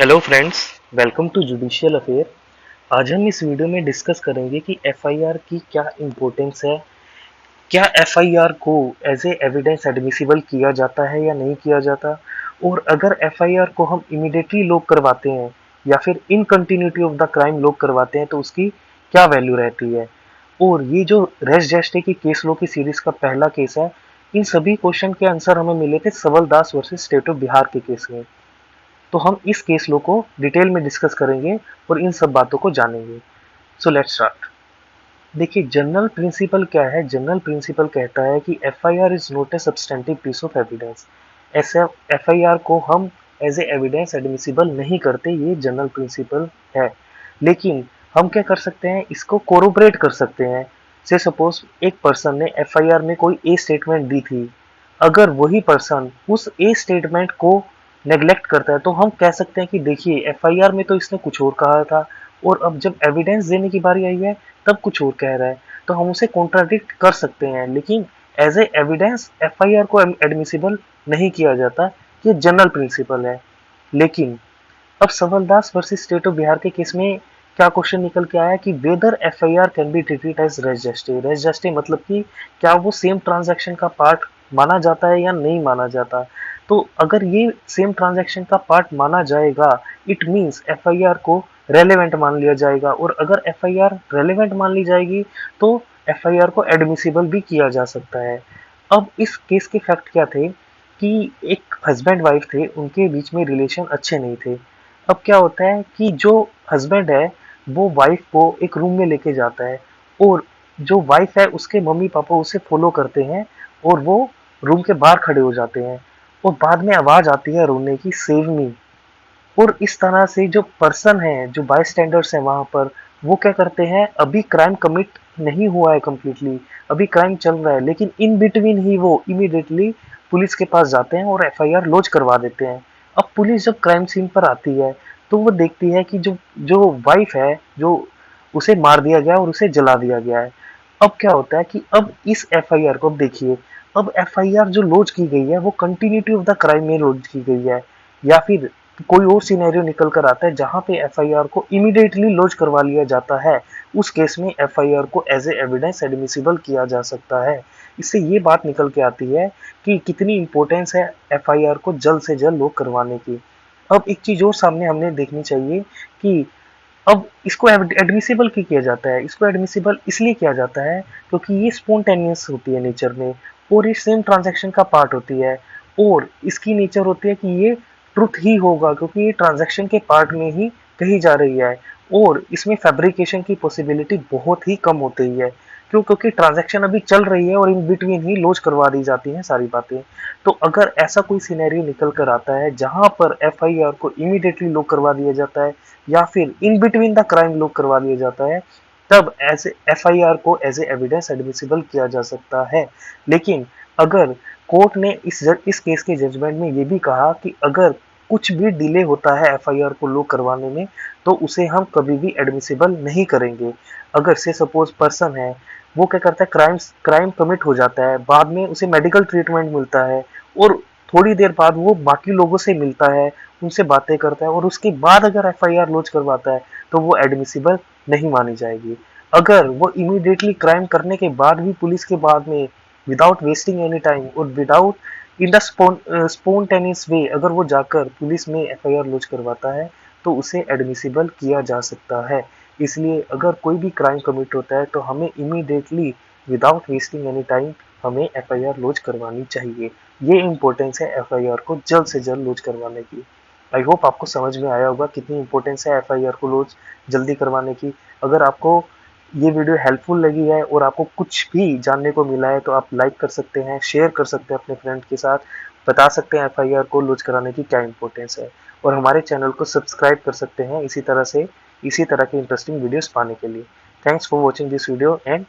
Hello friends, welcome to judicial affair. आज हम इस वीडियो में डिस्कस करेंगे कि एफआईआर की क्या इम्पोर्टेंस है। क्या एफआईआर को एज ए एविडेंस एडमिसिबल किया जाता है या नहीं किया जाता, और अगर एफआईआर को हम इमीडिएटली लॉक करवाते हैं या फिर in continuity of the crime lock करवाते हैं तो उसकी क्या वैल्यू रहती है। और ये जो रेस जेस्टे की केस लॉ की सीरीज का पहला केस है, इन सभी क्वेश्चन के आंसर हमें मिले थे सवल दास वर्सेस स्टेट ऑफ बिहार के केस में। तो हम इस केस लो को डिटेल में डिस्कस करेंगे और इन सब बातों को जानेंगे। So let's start. देखिए, जनरल प्रिंसिपल क्या है। जनरल प्रिंसिपल कहता है कि FIR is not a substantive piece of evidence. ऐसे एफआईआर को हम एज ए एविडेंस एडमिसिबल नहीं करते, ये जनरल प्रिंसिपल है। लेकिन हम क्या कर सकते हैं, इसको कोरोबरेट कर सकते हैं। से सपोज एक पर्सन ने एफआईआर में कोई ए स्टेटमेंट दी थी, अगर वही पर्सन उस ए स्टेटमेंट को नेग्लेक्ट करता है तो हम कह सकते हैं कि देखिए, एफआईआर में तो इसने कुछ और कहा था और अब जब एविडेंस देने की बारी आई है तब कुछ और कह रहा है, तो हम उसे कॉन्ट्राडिक्ट कर सकते हैं। लेकिन एज ए एविडेंस एफआईआर को एडमिसिबल नहीं किया जाता, ये जनरल प्रिंसिपल है। लेकिन अब Sawaldas versus state of Bihar के केस में क्या क्वेश्चन निकल के आया कि whether FIR can be treated as res gestae. Res gestae मतलब कि क्या वो सेम ट्रांजैक्शन का पार्ट माना जाता है या नहीं माना जाता। तो अगर ये सेम ट्रांजैक्शन का पार्ट माना जाएगा, इट मींस एफआईआर को रेलेवेंट मान लिया जाएगा, और अगर एफआईआर रेलेवेंट मान ली जाएगी तो एफआईआर को एडमिसिबल भी किया जा सकता है। अब इस केस के फैक्ट क्या थे कि एक हस्बैंड वाइफ थे, उनके बीच में रिलेशन अच्छे नहीं थे। अब क्या होता है कि जो हस्बैंड है वो वाइफ को एक रूम में लेके जाता है, और जो वाइफ है उसके मम्मी पापा उसे फॉलो करते हैं और वो रूम के बाहर खड़े हो जाते हैं, और बाद में आवाज आती है रोने की, सेव मी। और इस तरह से जो पर्सन है, जो बाय स्टैंडर्ड्स है वहां पर, वो क्या करते हैं, अभी क्राइम कमिट नहीं हुआ है कंप्लीटली, अभी क्राइम चल रहा है, लेकिन इन बिटवीन ही वो इमीडिएटली पुलिस के पास जाते हैं और एफआईआर लॉन्च करवा देते हैं। अब पुलिस जब क्राइम सीन पर आती है तो वो देखती है कि जो जो वाइफ है, जो उसे मार दिया गया और उसे जला दिया गया है। अब क्या होता है कि अब इस एफआईआर को, अब देखिए, अब एफआईआर जो लॉन्च की गई है वो कंटिन्यूटी ऑफ द क्राइम में लॉन्च की गई है, या फिर कोई और सिनेरियो निकल कर आता है जहां पे एफआईआर को इमीडिएटली लॉन्च करवा लिया जाता है, उस केस में एफआईआर को एज ए एविडेंस एडमिसिबल किया जा सकता है। इससे ये बात निकल के आती है कि कितनी इंपॉर्टेंस है एफआईआर को जल्द से जल्द लॉक करवाने की। अब एक चीज और सामने हमने देखनी चाहिए कि अब इसको एडमिसिबल क्यों किया जाता है। इसको एडमिसिबल इसलिए किया जाता है क्योंकि ये स्पॉन्टेनियस होती है नेचर में, और ये सेम ट्रांजैक्शन का पार्ट होती है, और इसकी नेचर होती है कि ये ट्रुथ ही होगा क्योंकि ये ट्रांजैक्शन के पार्ट में ही कही जा रही है, और इसमें फैब्रिकेशन की पॉसिबिलिटी बहुत ही कम होती है। क्यों? क्योंकि ट्रांजैक्शन अभी चल रही है और इन बिटवीन ही लॉन्च करवा दी जाती हैं सारी बातें। तो अगर ऐसा कोई सिनेरियो निकल कर आता है जहां पर एफआईआर को इमीडिएटली लॉक करवा दिया जाता है या फिर in between the crime lock करवा दिया जाता है, तब एज एफआईआर को एज ए एविडेंस एडमिसिबल किया जा सकता है। लेकिन अगर कोर्ट ने इस केस के जजमेंट में ये भी कहा कि अगर कुछ भी डिले होता है एफआईआर को लॉक करवाने में तो उसे हम कभी भी एडमिसिबल नहीं करेंगे। अगर से सपोज पर्सन है, वो क्या करता है, क्राइम कमिट हो जाता है, बाद में उसे मेडिकल ट्रीटमेंट मिलता है, और थोड़ी देर बाद वो बाकी लोगों से मिलता है, उनसे बातें करता है, और उसके बाद अगर एफआईआर लॉन्च करवाता है तो वो एडमिसिबल नहीं मानी जाएगी। अगर वो इमीडिएटली क्राइम करने के बाद भी पुलिस के बाद में विदाउट वेस्टिंग एनी टाइम और विदाउट इन द स्पॉन्टेनियस वे अगर वो जाकर पुलिस में एफआईआर लॉन्च करवाता है तो उसे एडमिसिबल किया जा सकता है। इसलिए अगर कोई भी क्राइम कमिट होता है तो हमें immediately without wasting any time हमें एफआईआर लॉन्च करवानी चाहिए। ये इंपॉर्टेंस है एफआईआर को जल्द से जल्द लॉन्च करवाने की। आई होप आपको समझ में आया होगा कितनी इंपॉर्टेंस है एफआईआर को लॉन्च जल्दी करवाने की। अगर आपको ये वीडियो हेल्पफुल लगी है और आपको कुछ भी जानने को मिला है तो आप लाइक कर सकते हैं, शेयर कर सकते हैं अपने फ्रेंड के साथ, बता सकते हैं एफआईआर को लॉन्च कराने की क्या इंपॉर्टेंस है, और हमारे चैनल को सब्सक्राइब कर सकते हैं इसी तरह के इंटरेस्टिंग वीडियोस पाने के लिए। Thanks for watching this video and